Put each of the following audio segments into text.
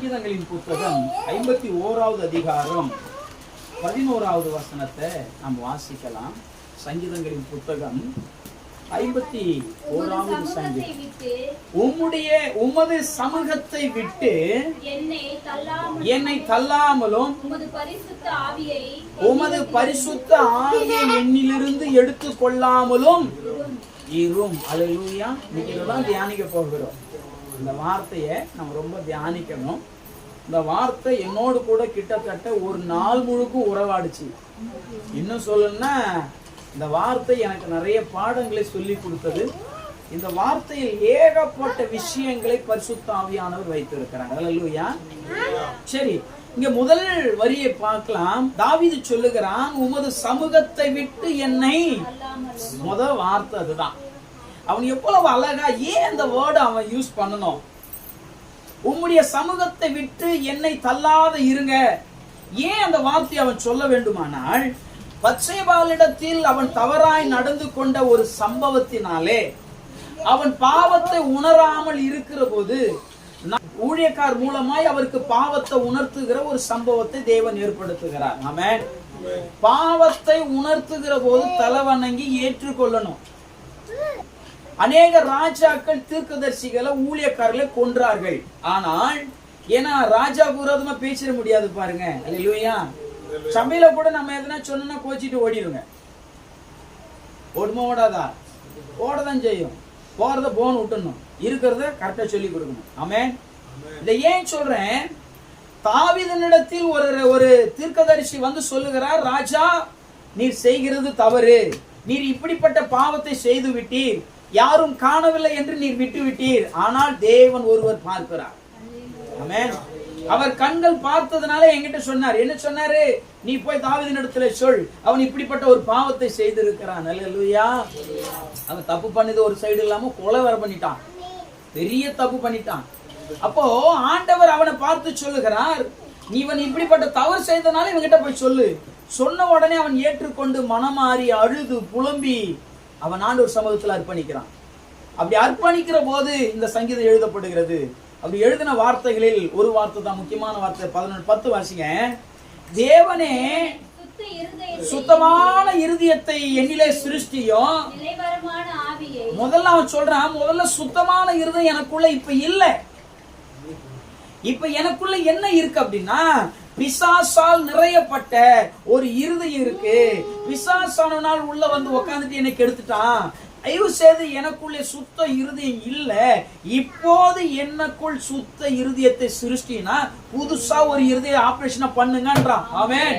சங்கீதங்களின் புத்தகம் 51வது அதிகாரம் 11வது வசனத்தை நாம் வாசிக்கலாம். சங்கீதங்களின் புத்தகம் 51வது சங்கீதம். உமது சமூகத்தை விட்டு என்னை தள்ளாமலும் உமது பரிசுத்த ஆவியை என்னிலிருந்து எடுத்துக் கொள்ளாமலும் இரும். அல்லேலூயா. இன்னைக்கு தான் தியானிக்க போகிறோம். இந்த வார்த்தையை நம்ம ரொம்ப தியானிக்கணும். இந்த வார்த்தை என்னோடு கூட கிட்டத்தட்ட ஒரு நாள் முழுக்க உறவாடுச்சு. இன்னும் சொல்லணும்னா இந்த வார்த்தை எனக்கு நிறைய பாடங்களை சொல்லி கொடுத்தது. இந்த வார்த்தையில் ஏகப்பட்ட விஷயங்களை பரிசுத்த ஆவியானவர் வைத்திருக்கிறாங்க. அல்லேலூயா. சரி, இங்க முதல் வரியை பார்க்கலாம். தாவீது சொல்லுகிறான், உமது சமூகத்தை விட்டு என்னை. முதல் வார்த்தை அதுதான். அவன் எவ்வளவு அழகா, ஏன் அந்த வேர்டு அவன் யூஸ் பண்ணணும்? உம்முடைய சமூகத்தை விட்டு என்னை தள்ளாத இருங்க. ஏன் அந்த வார்த்தையை அவன் சொல்ல வேண்டுமானால், பத்சேபாளிடத்தில் அவன் தவறாய் நடந்து கொண்ட ஒரு சம்பவத்தினாலே அவன் பாவத்தை உணராமல் இருக்கிற போது ஊழியக்கார் மூலமாய் அவருக்கு பாவத்தை உணர்த்துகிற ஒரு சம்பவத்தை தேவன் ஏற்படுத்துகிறார். ஆமென். பாவத்தை உணர்த்துகிற போது தலைவணங்கி ஏற்றுக்கொள்ளணும். அநேக ராஜாக்கள் தீர்க்கதரிசிகளை ஊழியக்காரர்களை கொன்றார்கள். ஆனால் ஏன்னா ராஜா விரோதமா பேசிட முடியாது பாருங்க. அல்லேலூயா. சபையில கூட நம்ம எதனா சொன்னா கோச்சிட்டு ஓடிடுங்க. ஓடுமா ஓடாதா? ஓடதான் செய்யும். போறத போன் விட்டுணும், இருக்கிறத கரெக்டா சொல்லி கொடுக்கணும். ஆமென். இதை ஏன் சொல்றேன்? தாவீதினிடத்தில் ஒரு தீர்க்கதரிசி வந்து சொல்லுகிறார், ராஜா நீர் செய்கிறது தவறு, நீர் இப்படிப்பட்ட பாவத்தை செய்து விட்டீர், யாரும் காணவில்லை என்று நீர் விட்டு விட்டீர், ஆனால் தேவன் ஒருவர் பார்க்கிறார். ஆமென். அவர் கண்கள் பார்த்ததுனால என்கிட்ட சொன்னார். என்ன சொன்னாரு? நீ போய் தாவீதினிடத்துல சொல், அவன் இப்படிப்பட்ட ஒரு பாவத்தை செய்திருக்கிறான். அல்லேலூயா. அவன் தப்பு பண்ணது ஒரு சைடு இல்லாம கொலை வர பண்ணிட்டான், பெரிய தப்பு பண்ணிட்டான். அப்போ ஆண்டவர் அவனை பார்த்து சொல்லுகிறார், நீ இவன் இப்படிப்பட்ட தவறு செய்தனால இவன்கிட்ட போய் சொல்லு. சொன்ன உடனே அவன் ஏற்றுக்கொண்டு மனமாறி அழுது புலம்பி அவன் ஆண்டவர் சமூகத்தில் அர்ப்பணிக்கிறான். அப்படி அர்ப்பணிக்கிற போது இந்த சங்கீதம் எழுதப்படுகிறது. அப்படி எழுதின வார்த்தைகளில் ஒரு வார்த்தை தான் முக்கியமான வார்த்தை. 11:10 வாசிங்க. தேவனே சுத்தமான இருதயத்தை என்னிலே சிருஷ்டியும். முதல்ல அவன் சொல்றான், முதல்ல சுத்தமான இருதயம் எனக்குள்ள இப்ப இல்ல. இப்ப எனக்குள்ள என்ன இருக்கு அப்படின்னா, பிசாசால் நிறையப்பட்ட ஒரு இருதயம் இருக்கு. பிசாசானால் உள்ள வந்து உட்கார்ந்துட்டு என்னை கெடுத்துட்டான். தயவு செய்து எனக்குள்ளே சுத்த இருதயம் இல்ல. இப்போது எனக்குள் சுத்த இருதயத்தை சிருஷ்டினா புதுசா ஒரு இருதய ஆபரேஷன் பண்ணுங்கன்றான். ஆமென்.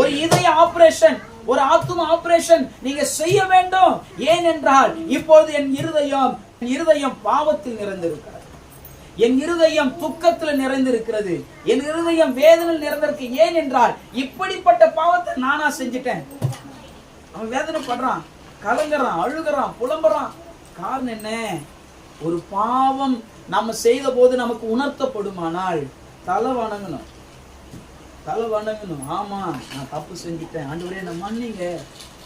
ஒரு இதய ஆபரேஷன், ஒரு ஆத்தும ஆபரேஷன் நீங்க செய்ய வேண்டும். ஏனென்றால் இப்போது என் இருதயம் பாவத்தில் நிறைந்திருக்கிறது. என் இருதயம் துக்கத்தில் நிறைந்திருக்கிறது. என் இருதயம் வேதனையில் நிறைந்திருக்கு. ஏன் என்றால் இப்படிப்பட்ட பாவத்தை நானா செஞ்சிட்டேன். அவன் வேதனை படுறான், கலங்குறான், அழுகிறான், புலம்புறான். காரணம் என்ன? ஒரு பாவம் நம்ம செய்த போது நமக்கு உணர்த்தப்படுமானால் தலை வணங்கணும், தலை வணங்கணும். ஆமா நான் தப்பு செஞ்சுட்டேன், ஆண்டவரே என்னை மன்னிங்க,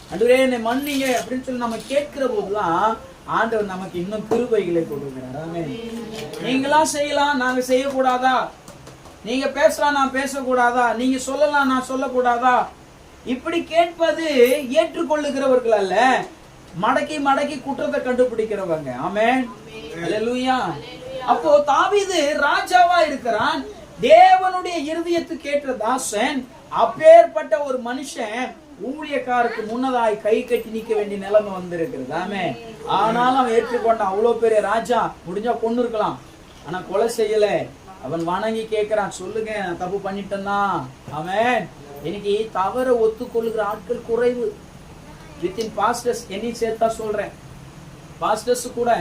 ஆண்டவரே என்னை மன்னிங்க அப்படின்னு சொல்லி நம்ம கேட்கிற போதுதான் ஆண்டவர் நமக்கு இன்னும் கிருபைகளை கொடுக்கிறார். ஆமென். நீங்களா செய்யலாம், நாங்க செய்யக்கூடாதா? நீங்க பேசலாம், நான் பேசக்கூடாதா? நீங்க சொல்லலாம், நான் சொல்லக்கூடாதா? இப்படி கேட்பது ஏற்றுக்கொள்ளுகிறவர்கள் அல்ல, மடக்கி மடக்கி குற்றத்தை கண்டுபிடிக்கிறவங்க. ஆமென். அல்லேலூயா. அப்போ தாவீது ராஜாவா இருக்கிறான், தேவனுடைய இருதயத்துக்கு ஏற்ற தாசன். அப்பேற்பட்ட ஒரு மனுஷன் ஊழியக்காருக்கு முன்னதாய் கை கட்டி நிக்க வேண்டிய நிலைமை வந்திருக்கிறது. ஆமென். ஆனாலும் அவன் ஏற்றுக்கொண்டான். அவ்வளவு பெரிய ராஜா, முடிஞ்சா கொண்டு இருக்கலாம், ஆனா கொலை செய்யல. அவன் வணங்கி கேட்கிறான், சொல்லுங்க நான் தப்பு பண்ணிட்டேன்னா. ஆமென். இன்னைக்கு தவற ஒத்துக்கொள்ளுகிற ஆட்கள் குறைவு. வித்தின் பாஸ்டர்ஸ் என்னையும் சேர்த்தா சொல்றேன். பாஸ்டர்ஸ் கூட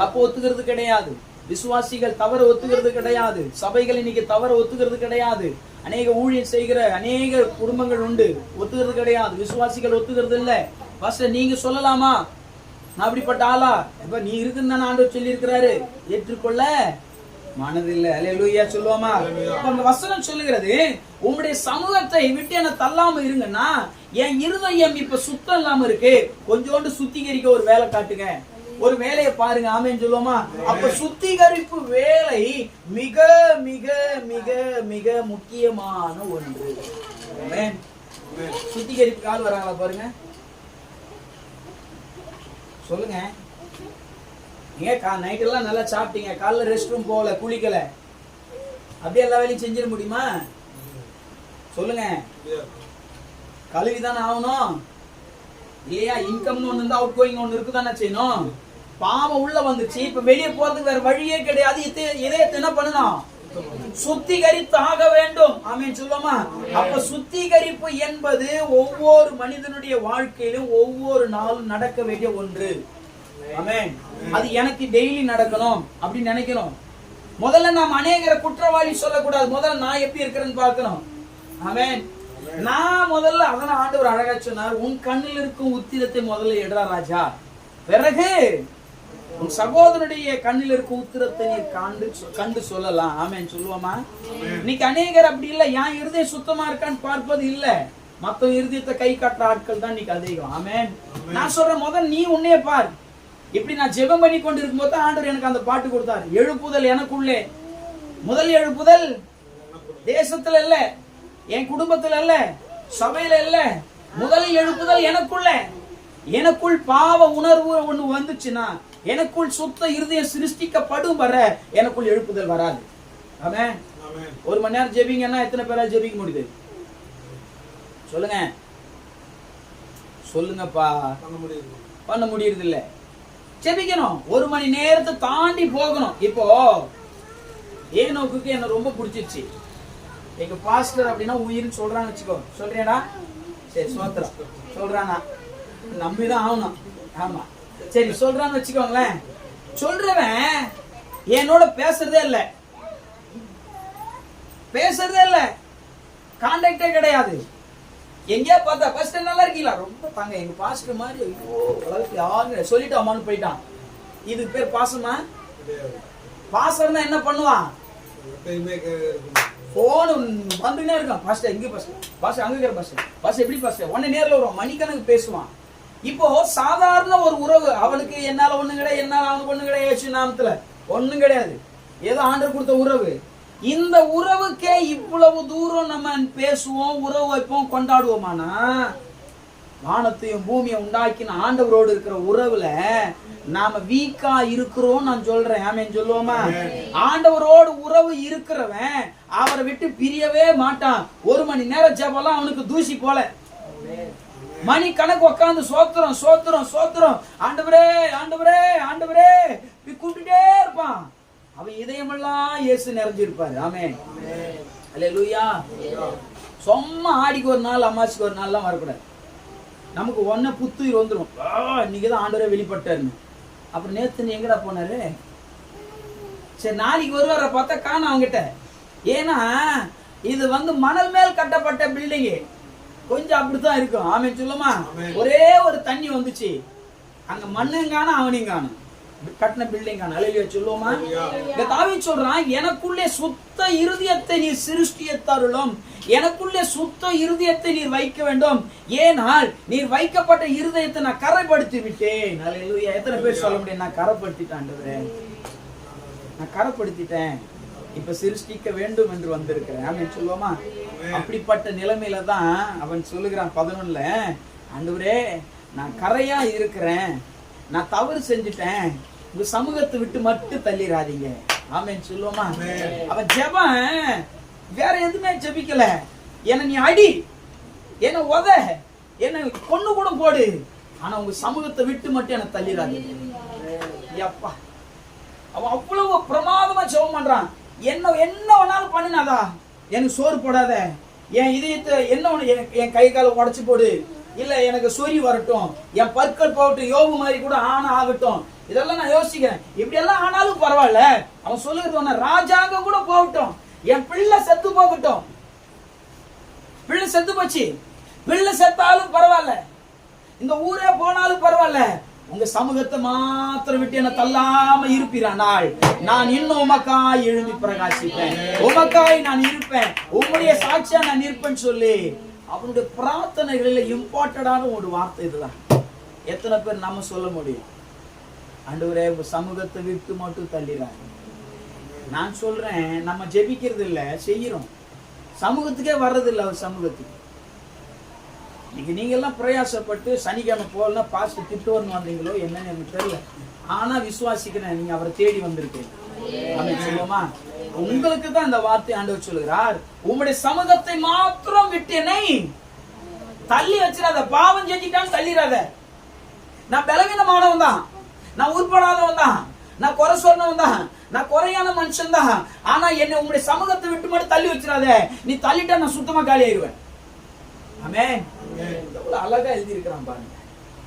தப்பு ஒத்துக்கிறது கிடையாது, விசுவாசிகள் தவற ஒத்துக்கிறது கிடையாது, சபைகள் இன்னைக்கு தவற ஒத்துக்கிறது கிடையாது. அநேக ஊழியம் செய்கிற அநேக குடும்பங்கள் உண்டு, ஒத்துக்கிறது கிடையாது. விசுவாசிகள் ஒத்துக்கிறது இல்ல. பாஸ்டர் நீங்க சொல்லலாமா, நான் அப்படிப்பட்ட ஆளா? இப்ப நீ இருக்குன்னு ஆண்டவர் சொல்லி இருக்கிறாரு, ஏற்றுக்கொள்ள மனதில்லை. அல்லேலூயா சொல்லுவோமா? அந்த வசனம் சொல்லுகிறது, உங்களுடைய சமூகத்தை விட்டு என்ன தள்ளாம இருங்கன்னா, என் இருதயம் இப்ப சுத்தம் இல்லாம இருக்கு, கொஞ்சோண்டு சுத்திகரிக்க ஒரு வேலை காட்டுங்க. ஒரு வேலையை பாருங்க. ஆமென் சொல்லுவோமா? அப்ப சுத்திகரிப்பு வேலை மிக மிக மிக முக்கியமான ஒன்று. சுத்திகரிப்பு கால் வராங்களா பாருங்க, சொல்லுங்க. நீங்க நைட் எல்லாம் நல்லா சாப்பிட்டீங்க, காலைல ரெஸ்ட் ரூம் போகல, குளிக்கல, அப்படியே எல்லா வேலையும் செஞ்சிட முடியுமா? சொல்லுங்க. கழுவிதானே ஆகணும் இல்லையா? இன்கம் ஒண்ணு இருந்தா அவுட் கோயிங் ஒண்ணு இருக்குதானே செய்யணும். பாவம் உள்ள வந்துச்சு, இப்ப வெளியே போறதுக்கு வேற வழியே கிடையாது. இதயத்தை என்ன பண்ணணும்? சுத்திகரித்து ஆக வேண்டும். ஆமென் சொல்லுமா? அப்ப சுத்திகரிப்பு என்பது ஒவ்வொரு மனிதனுடைய வாழ்க்கையிலும் ஒவ்வொரு நாளும் நடக்க வேண்டிய ஒன்று. ஆமென். அது எனக்கு டெய்லி நடக்கணும் அப்படின்னு நினைக்கணும். முதல்ல நாம் அநேகரை குற்றவாளி சொல்லக்கூடாது. முதல்ல நான் எப்படி இருக்கிறேன்னு பார்க்கணும். ஆமென். நான் முதல்ல அதனால ஆண்டவர் அழகா சொன்னார், உன் கண்ணில் இருக்கும் உத்திரத்தை முதல்ல எடுறா ராஜா, பிறகு உன் சகோதரனுடைய கண்ணில் இருக்கும் உத்திரத்தை நீ கண்டு சொல்லலாம். ஆமென் சொல்லுவோமா? இன்னைக்கு அநேகர் அப்படி இல்லை. என் இருதயம் சுத்தமா இருக்கான்னு பார்ப்பது இல்ல, மத்த இருதயத்தை கை காட்டுற ஆட்கள் தான் இன்னைக்கு அதிகம். ஆமென். நான் சொல்றேன், முதல் நீ உன்னைய பார். இப்படி நான் ஜெபம் பண்ணி கொண்டு இருக்கும்போது தான் ஆண்டவர் எனக்கு அந்த பாட்டு கொடுத்தார். எழுப்புதல் எனக்குள்ளே. முதல் எழுப்புதல் தேசத்துல இல்ல, என் குடும்பத்துல இல்ல, சபையில இல்ல. முதல் எழுப்புதல் எனக்குள்ள. எனக்குள் பாவ உணர்வு ஒண்ணு வந்துச்சுன்னா, எனக்குள் சுத்த இருதயம் சிருஷ்டிக்கப்படும் வர எனக்குள் எழுப்புதல் வராது. ஆமென். ஒரு மணி நேரம் ஜெபிங்கன்னா எத்தனை பேரால் ஜெபிக்க முடியுது? சொல்லுங்க, சொல்லுங்கப்பா. பண்ண முடியறது இல்ல. ஜெபிக்கணும், ஒரு மணி நேரத்தை தாண்டி போகணும். இப்போ ஏனோக்குக்கு என்ன ரொம்ப பிடிச்சிருச்சு. எங்க பாஸ்டர் அப்படின்னா உயிர்னு சொல்றான்னு வச்சுக்கோ. சொல்றியாடா? சரி, சோத்திரம் சொல்றானா? நம்பிதான் ஆகணும். ஆமா, சரி சொல்றான்னு வச்சுக்கோங்களேன். சொல்றவன் என்னோட பேசுறதே இல்ல, கான்டாக்டே கிடையாது. எங்கேயா பார்த்தா பாஸ்டர் நல்லா இருக்கீங்களா, ரொம்ப தாங்க எங்க பாஸ்டர் மாதிரி, ஐயோ உலகத்துல யாருன்னு சொல்லிட்டு அம்மான்னு போயிட்டான். இதுக்கு பேர் பாசமா? பாசம்னா என்ன பண்ணுவான்? போன் வந்துனே இருக்கான். பாஸ்டர் எங்க பாஸ்டர், பாஸ்டர் அங்க இருக்கிற பாஸ்டர், பாஸ்டர் எப்படி பாஸ்டர், உடனே நேரில் வருவான், மணிக்கணக்கு பேசுவான். இப்போ சாதாரண ஒரு உறவு, அவனுக்கு என்னால ஒண்ணு கிடையாது, என்னால அவனுக்கு ஒண்ணு கிடையாது, இயேசு நாமத்துல ஒண்ணும் கிடையாது, ஏதோ ஆண்டவர் கொடுத்த உறவு. இந்த உறவுக்கே இவ்வளவு தூரம் நம்ம பேசுவோம், உறவு வைப்போம், கொண்டாடுவோமானா, வானத்தையும் பூமியை உண்டாக்கின ஆண்டவரோடு இருக்கிற உறவுல நாம வீக்கா இருக்கிறோம் நான் சொல்றேன். ஆமென் சொல்லுவோமா? ஆண்டவரோடு உறவு இருக்கிறவன் அவரை விட்டு பிரியவே மாட்டான். ஒரு மணி நேரம் ஜெபம்லாம் அவனுக்கு தூசி போல. மணி கணக்கு உட்கார்ந்து சோத்திரம் சோத்திரம் சோத்திரம், ஆண்டவரே ஆண்டவரே ஆண்டவரே கூப்பிட்டுட்டே இருப்பான். அவன் இதயமெல்லாம் இயேசு நிறைஞ்சிருப்பாரு. ஆமென். அல்லேலூயா. சும்மா ஆடிக்கு ஒரு நாள் அம்மாசிக்கு ஒரு நாள்லாம் வரக்கூடாது. நமக்கு ஒன்ன புத்துயிர் வந்துடும். இன்னைக்குதான் ஆண்டவரே வெளிப்பட்டாருன்னு. அப்புறம் நேத்து எங்கடா போனாரு? சரி, நாளைக்கு வருவார பார்த்தா காணோம் அவங்கிட்ட. ஏன்னா இது மணல் மேல் கட்டப்பட்ட பில்டிங்கு, கொஞ்சம் அப்படித்தான் இருக்கும். ஆமென் சொல்லுமா? ஒரே ஒரு தண்ணி வந்துச்சு, அங்க மண்ணும் காணும் அவனையும் காணும், கட்டின பில்டிங் காணும். அல்லேலூயா சொல்லுவோமா? தாவீது சொல்றான், எனக்குள்ளே சுத்த இருதயத்தை நீ சிருஷ்டியத்தருளும், எனக்குள்ளே சுத்த இருதயத்தை நீர் வைக்க வேண்டும், ஏனால் நீர் வைக்கப்பட்ட இருதயத்தை நான் கரைப்படுத்தி விட்டேன். அல்லேலூயா. எத்தனை பேர் சொல்ல முடியும், நான் கரைப்படுத்திட்டேன் ஆண்டவரே, நான் கரைப்படுத்திட்டேன், இப்ப சிருஷ்டிக்க வேண்டும் என்று வந்திருக்கிறேன். ஆமென் சொல்லுவோமா? அப்படிப்பட்ட நிலைமையில தான் அவன் சொல்லுகிறான் 11ல, ஆண்டவரே நான் கரையா இருக்கிறேன், நான் தவறு செஞ்சுட்டேன், உங்க சமூகத்தை விட்டு மட்டும் தள்ளிடாதீங்க. ஆமென் சொல்லுவோமா? அவன் ஜெபம் வேற எதுவுமே ஜெபிக்கல. என்ன நீ அடி, என்ன உத, என்ன கொன்னு கூட போடு, ஆனா உங்க சமூகத்தை விட்டு மட்டும் என்ன தள்ளிடாதீங்க. அப்பா, அவன் அவ்வளவு பிரமாதமா ஜெபம் பண்றான். என்ன வேணாலும் பண்ணுனாதா, எனக்கு சோறு போடாத, என் இதயத்தை என்ன என் கை கால உடைச்சு போடு, இல்ல எனக்கு சொறி வரட்டும், என் பற்கள் போகட்டும், யோபு மாதிரி கூட ஆனா ஆகட்டும், இதெல்லாம் நான் யோசிக்கிறேன். இப்படி எல்லாம் ஆனாலும் பரவாயில்ல. அவன் சொல்லுறது ராஜாங்கம் கூட போகட்டும், என் பிள்ளை செத்து போகட்டும், பிள்ளை செத்து போச்சு, பிள்ளை செத்தாலும் பரவாயில்ல, இந்த ஊரே போனாலும் பரவாயில்ல, உங்க சமூகத்தை மாத்திரம் விட்டு என்ன தள்ளாம இருப்பீரானால் நான் இன்னும் உமக்காய் எழும்பி பிரகாசிப்பேன், உமக்காய் நான் இருப்பேன், உம்முடைய சாட்சியா நான் இருப்பேன்னு சொல்லி அவனுடைய பிரார்த்தனைகளில் இம்பார்ட்டடான ஒரு வார்த்தை இதுதான். எத்தனை பேர் நம்ம சொல்ல முடியும், ஆண்டவரே உங்க சமூகத்தை விட்டு மட்டும் தள்ளிறாங்க. நான் சொல்றேன், நம்ம ஜெபிக்கிறது இல்ல, செய்யறோம். சமூகத்துக்கே வர்றது இல்லை. அவர் சமூகத்துக்கு நீங்க எல்லாம் பிரயாசப்பட்டு சனிக்கிழமை போகலன்னா பாஸ்டர் திட்டுவர்னு வந்தீங்களோ என்னன்னு எனக்கு தெரியல. ஆனா விசுவாசிக்கிறேன், நீங்க அவரை தேடி வந்திருக்கீங்க. சொல்லுவோமா? உங்களுக்கு தான் இந்த வார்த்தை ஆண்டவர் சொல்லுகிறார், உம்முடைய சமூகத்தை மாத்திரம் விட்டு என்னை தள்ளி வச்சிடாத. பாவம் செஞ்சிட்டான்னு தள்ளிடாத. நான் பலவீனமானவன் தான், நான் உருப்படாதவன் தான், நான் குறை சொன்னவன் தான், நான் குறையான மனுஷன் தான். ஆனா என்னை உங்களுடைய சமூகத்தை விட்டு மட்டும் தள்ளி வச்சிடாத. நீ தள்ளிட்டா நான் சுத்தமா காலி ஆயிடுவேன். ஆமென். எவ்வளவு அழகா எழுதி இருக்கிறான் பாருங்க.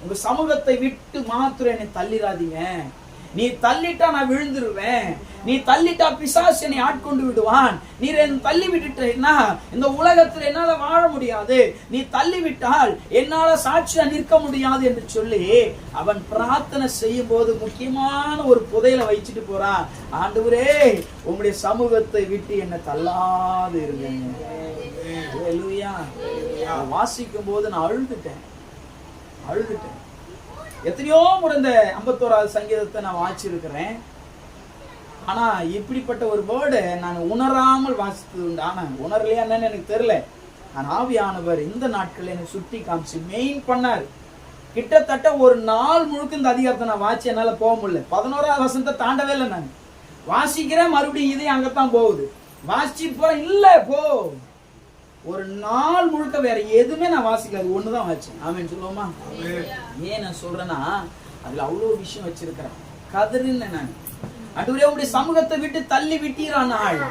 உங்க சமூகத்தை விட்டு மாத்திரம் என்னை தள்ளிடாதீங்க. நீ தள்ளிட்டா நான் விழுந்துருவேன். நீ தள்ளிட்டா பிசாசு என்னை ஆட்கொண்டு விடுவான். நீ தள்ளி விட்டுட்டா இந்த உலகத்துல என்னால வாழ முடியாது. நீ தள்ளி விட்டால் என்னால சாட்சியா நிற்க முடியாது என்று சொல்லி அவன் பிரார்த்தனை செய்யும் போது முக்கியமான ஒரு புதையலை வச்சுட்டு போறான். ஆண்டவரே, உங்களுடைய சமூகத்தை விட்டு என்னை தள்ளாது இருங்க. வாசிக்கும் போது நான் அழுதுட்டேன். எத்தனையோ முறை இந்த 51வது சங்கீதத்தை நான் வாசிச்சிருக்கிறேன். ஆனா இப்படிப்பட்ட ஒரு வேர்டு நான் உணராமல் வாசித்தது உண்டு. ஆனா உணரலையா என்னன்னு எனக்கு தெரியல. நான் ஆவியானவர் இந்த நாட்கள் எனக்கு சுட்டி காமிச்சு மெயின் பண்ணார். கிட்டத்தட்ட ஒரு நாள் முழுக்க இந்த அதிகாரத்தை நான் வாசி என்னால போக முடியல. 11வது வசனத்தை தாண்டவே இல்லை. நான் வாசிக்கிறேன், மறுபடியும் இதே அங்கத்தான் போகுது. வாசிச்சு போற இல்ல போ. ஒரு நாள் முழுக்க வேற எதுவுமே நான் வாசிக்கல, அது ஒண்ணுதான் வாசிச்சேன். ஆமென் சொல்லுவோமா? ஏன் நான் சொல்றேன்னா அதுல அவ்வளவு விஷயம் வச்சிருக்கிறேன். கதறின்னு நான் ஆண்டவரே, உங்களுடைய சமூகத்தை விட்டு தள்ளி விட்டீரானாள்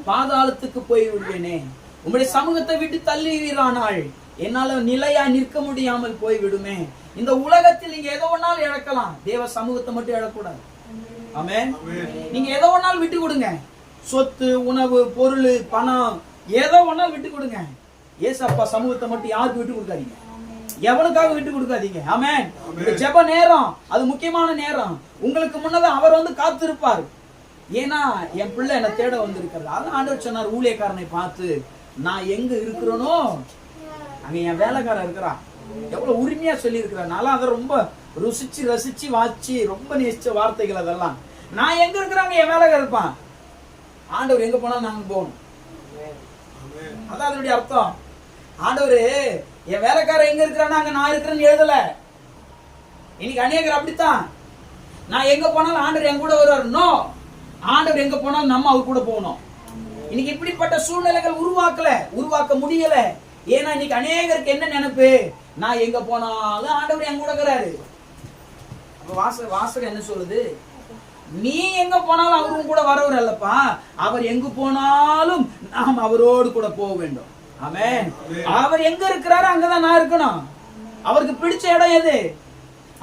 பாதாளத்துக்கு போய் விடுவேனே. உங்களுடைய சமூகத்தை விட்டு தள்ளிவீரானாள் என்னால நிலையா நிற்க முடியாமல் போய் விடுமே. இந்த உலகத்தில் நீங்க எதோ ஒன்னாலும் இழக்கலாம், தேவ சமூகத்தை மட்டும் இழக்கூடாது. ஆமென். நீங்க எதோ ஒன்னாலும் விட்டு கொடுங்க. சொத்து, உணவு, பொருள், பணம், ஏதோ ஒன்னாலும் விட்டு கொடுங்க. ஏசப்பா சமூகத்தை மட்டும் யாருக்கு விட்டு கொடுக்காதீங்க, எவனுக்காக விட்டு கொடுக்காதீங்க. ஆமென். இந்த ஜெப நேரம் அது முக்கியமான நேரம். உங்களுக்கு முன்னதான் அவர் வந்து காத்திருப்பார். ஏன்னா என் பிள்ளை என்ன தேட வந்திருக்கிறது. அதான் ஆண்டவர் சொன்னார் ஊழியக்காரனை பார்த்து, நான் எங்க இருக்கிறேனோ அங்க என் வேலைக்காரன் இருக்கிறான். எவ்வளவு உரிமையா சொல்லி இருக்கிறான். நான் அதை ரொம்ப ருசிச்சு ரசிச்சு வாச்சு ரொம்ப நேசிச்ச வார்த்தைகள் அதெல்லாம். நான் எங்க இருக்கிறாங்க என் வேலைக்காரன் இருப்பான். ஆண்டவர் எங்க போனா நாங்க போகணும். அதான் அதனுடைய அர்த்தம். ஆண்டவரு என் வேலைக்காரன் எங்க இருக்கிறான்னா அங்க நான் இருக்கிறேன்னு எழுதல. இன்னைக்கு அநேகர் அப்படித்தான். நான் எங்க போனாலும் ஆண்டவர் என் கூட வருவார். நோ, ஆண்டவர் எங்க போனாலும் நம்ம அவர் கூட போகணும். இன்னைக்கு இப்படிப்பட்ட சூழ்நிலைகள் உருவாக்க முடியல. ஏன்னா இன்னைக்கு அநேகருக்கு என்ன நினைப்பு, நான் எங்க போனாலும் ஆண்டவர் என் கூட இருக்கிறாரு. வாசகம் என்ன சொல்லுது, நீ எங்க போனாலும் அவரும் கூட வரவர் அல்லப்பா, அவர் எங்கு போனாலும் நாம் அவரோடு கூட போக வேண்டும். ஆமென். அவர் எங்க இருக்கிறாரு அங்கதான் நான் இருக்கணும். அவருக்கு பிடிச்ச இடம் எது,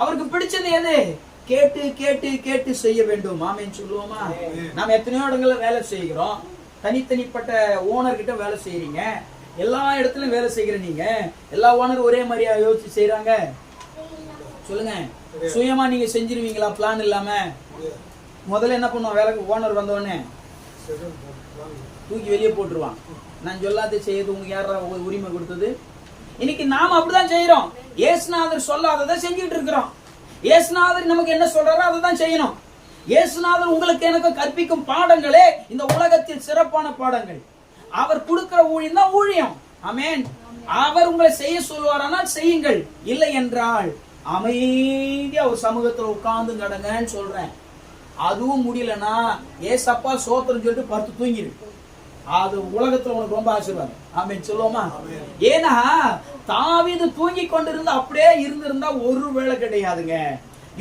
அவருக்கு பிடிச்சது எது, கேட்டு கேட்டு கேட்டு செய்ய வேண்டும். ஆமென் சொல்லுவோமா? நாம் எத்தனையோ இடங்கள்ல வேலை செய்கிறோம். தனித்தனிப்பட்ட ஓனர் கிட்ட வேலை செய்யறீங்க. எல்லா இடத்துலயும் வேலை செய்கிற நீங்க எல்லா ஓனர் ஒரே மாதிரியா யோசிச்சு செய்யறாங்க? சொல்லுங்க. சுயமா நீங்க செஞ்சிருவீங்களா பிளான் இல்லாம? முதல்ல என்ன பண்ணுவோம், வேலைக்கு ஓனர் வந்தோடனே தூக்கி வெளியே போட்டுருவான். நான் சொல்லாத செய்யறது உங்களுக்கு யாரா உரிமை கொடுத்தது? இன்னைக்கு நாம அப்படிதான் செய்யறோம். இயேசுநாதர் சொல்லாததை செஞ்சுட்டு இருக்கிறோம். இயேசுநாதர் நமக்கு என்ன சொல்றாரோ அதை தான் செய்யணும். இயேசுநாதர் உங்களுக்கு எனக்கு கற்பிக்கும் பாடங்களே இந்த உலகத்தில் சிறப்பான பாடங்கள். அவர் கொடுக்கிற ஊழியம் தான் ஊழியம். ஆமென். அவர் உங்களை செய்ய சொல்வாரானால் செய்யுங்கள், இல்லை என்றால் அமைதியா ஒரு சமூகத்துல உட்கார்ந்து கடங்கன்னு சொல்றேன். அதுவும் முடியலன்னா ஏசப்பா சோத்திரம் சொல்லிட்டு படுத்து தூங்கிடு. அது உலகத்துல உனக்கு ரொம்ப ஆசீர்வாதம். ஆமென் சொல்லுவோமா? ஏன்னா தாவீது தூங்கி கொண்டிருந்தா அப்படியே இருந்திருந்தா ஒரு வேலை கிடையாதுங்க.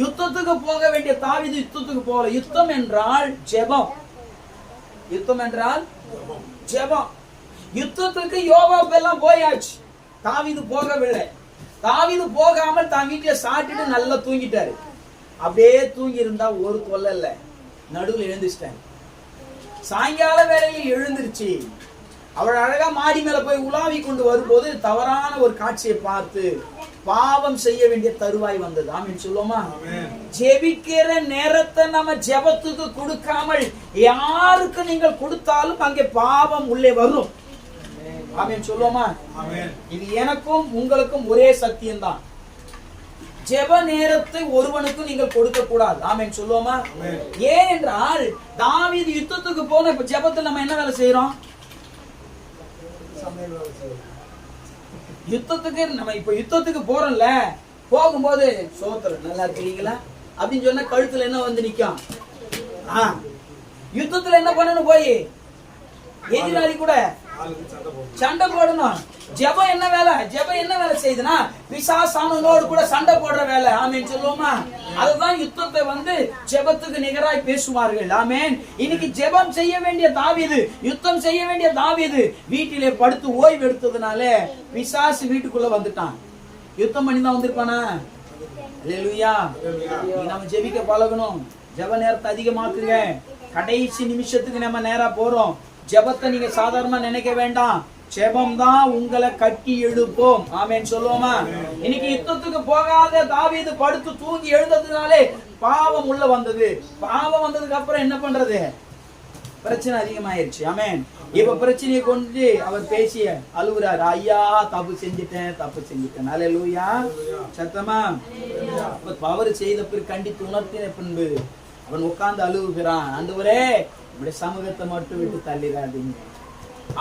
யுத்தத்துக்கு போக வேண்டிய தாவீது யுத்தத்துக்கு போகல. யுத்தம் என்றால் ஜெபம். யுத்தம் என்றால் ஜெபம். யுத்தத்துக்கு யோவாப் எல்லாம் போயாச்சு, தாவீது போகவில்லை. தாவீது போகாமல் தான் வீட்டுல சாப்பிட்டுட்டு நல்லா தூங்கிட்டாரு. அப்படியே தூங்கி இருந்தா ஒரு தொல்லை இல்ல, நடுவில் எழுந்துச்சிட்டாங்க. சாயங்கால வேளையில் எழுந்திருச்சு அவள் அழகா மாடி மேல போய் உலாவி கொண்டு வரும்போது தவறான ஒரு காட்சியை பார்த்து பாவம் செய்ய வேண்டிய தருவாய் வந்தது. ஆமென் சொல்லுவோமா? ஜெபிக்கிற நேரத்தை நம்ம ஜெபத்துக்கு கொடுக்காமல் யாருக்கு நீங்கள் கொடுத்தாலும் அங்கே பாவம் உள்ளே வரும். ஆமென் சொல்லுவோமா? இது எனக்கும் உங்களுக்கும் ஒரே சத்தியம் தான். ஜெப நேரத்தை ஒருவனுக்கும் நீங்கள் கொடுக்க கூடாது. ஆமென் சொல்லுவோமா? ஏன் என்றால் தாவீது யுத்தத்துக்கு போன இப்ப ஜெபத்தில் நம்ம என்ன வேலை செய்யறோம்? யுத்தத்துக்கு நம்ம இப்ப யுத்தத்துக்கு போறோம்ல, போகும்போது சோத்திரம் நல்லா இருக்கீங்களா அப்படின்னு சொன்னா கழுத்துல என்ன வந்து நிக்கும்? யுத்தத்துல என்ன பண்ணணும்? போய் எதிராளி கூட சண்டை போடணும். ஜெபம் என்ன வேலை? ஜெபம் என்ன வேலை செய்யுதுன்னா பிசாசானோடு கூட சண்டை போடுற வேலை. ஆமேன் சொல்லுவோமா? அதுதான் யுத்தத்தை வந்து ஜெபத்துக்கு நிகராய் பேசுவார்கள். ஆமேன். இன்னைக்கு ஜெபம் செய்ய வேண்டிய தாவீது, யுத்தம் செய்ய வேண்டிய தாவீது வீட்டிலே படுத்து ஓய்வு எடுத்ததுனால பிசாசு வீட்டுக்குள்ள வந்துட்டான். யுத்தம் பண்ணி தான் வந்திருப்பானா? அல்லேலூயா. நம்ம ஜெபிக்க பழகணும். ஜெப நேரத்தை அதிகமாக்குங்க. கடைசி நிமிஷத்துக்கு நம்ம நேரா போறோம். ஜெபத்தை நீங்க சாதாரணமா நினைக்க வேண்டாம். ஜெபம் தான் உங்களை கட்டி எழுப்போம். ஆமேன் சொல்லுவோமா? இன்னைக்கு யுத்தத்துக்கு போகாத தாவீது படுத்து தூங்கி எழுந்ததுனாலே பாவம் உள்ள வந்தது. பாவம் வந்ததுக்கு அப்புறம் என்ன பண்றது? பிரச்சனை அதிகமாயிருச்சு. ஆமேன். இப்ப பிரச்சனையை கொண்டு அவர் பேசிய அழுகுறாரு. ஐயா தப்பு செஞ்சுட்டேன். அல்லேலூயா. சத்தமா அவர் செய்த பிறகு கண்டித்து உணர்த்தின பின்பு அவன் உட்கார்ந்து அழுகுகிறான். ஆண்டவரே இப்படி சமூகத்தை மட்டும் விட்டு தள்ளிடாதீங்க.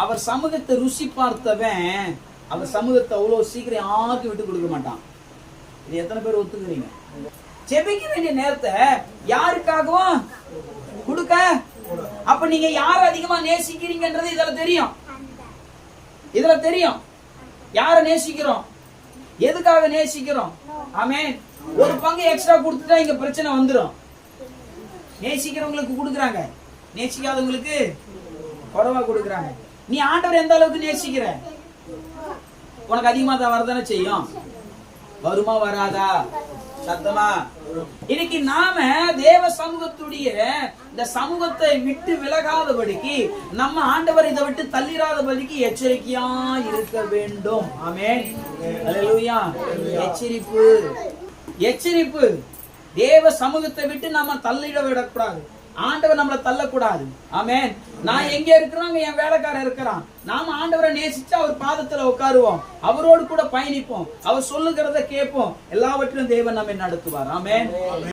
அவர் சமூகத்தை ருசி பார்த்தவன் அவர் சமூகத்தை அவ்வளவு சீக்கிரம் யாருக்கும் விட்டு கொடுக்க மாட்டான். இது எத்தனை பேர் ஒத்துக்கிறீங்க? ஜெபிக்க வேண்டிய நேரத்தை யாருக்காகவும் கொடுக்க. அப்ப நீங்க யார அதிகமா நேசிக்கிறீங்கன்றது இதுல தெரியும். யார நேசிக்கிறோம், எதுக்காக நேசிக்கிறோம். ஆமென். ஒரு பங்கு எக்ஸ்ட்ரா கொடுத்துட்டா இங்க பிரச்சனை வந்துடும். நேசிக்கிறவங்களுக்கு கொடுக்குறாங்க, நேசிக்காதவங்களுக்கு குறைவா கொடுக்குறாங்க. நீ ஆண்டவர் எந்த அளவுக்கு நேசிக்கிற, உனக்கு அதிகமா தான் வரதானே செய்யும். வருமா வராதா? சத்தமா. இன்னைக்கு நாம தேவ சமூகத்துடைய இந்த சமூகத்தை விட்டு விலகாதபடிக்கு, நம்ம ஆண்டவர் இதை விட்டு தள்ளிராதபடிக்கு எச்சரிக்கையா இருக்க வேண்டும். ஆமென். அல்லேலூயா. எச்சரிப்பு. தேவ சமூகத்தை விட்டு நாம தள்ளிட விடக்கூடாது. ஆண்டவர் நம்மளை தள்ளக்கூடாது. ஆமென். நான் எங்க இருக்கிறாங்க, என் வேலைக்காரர் இருக்கிறான். நாம ஆண்டவரை நேசிச்சு அவர் பாதத்துல உட்காருவோம், அவரோடு கூட பயணிப்போம், அவர் சொல்லுகிறத கேட்போம். எல்லாவற்றிலும் தேவன் நம்மை நடத்துவார். ஆமென்.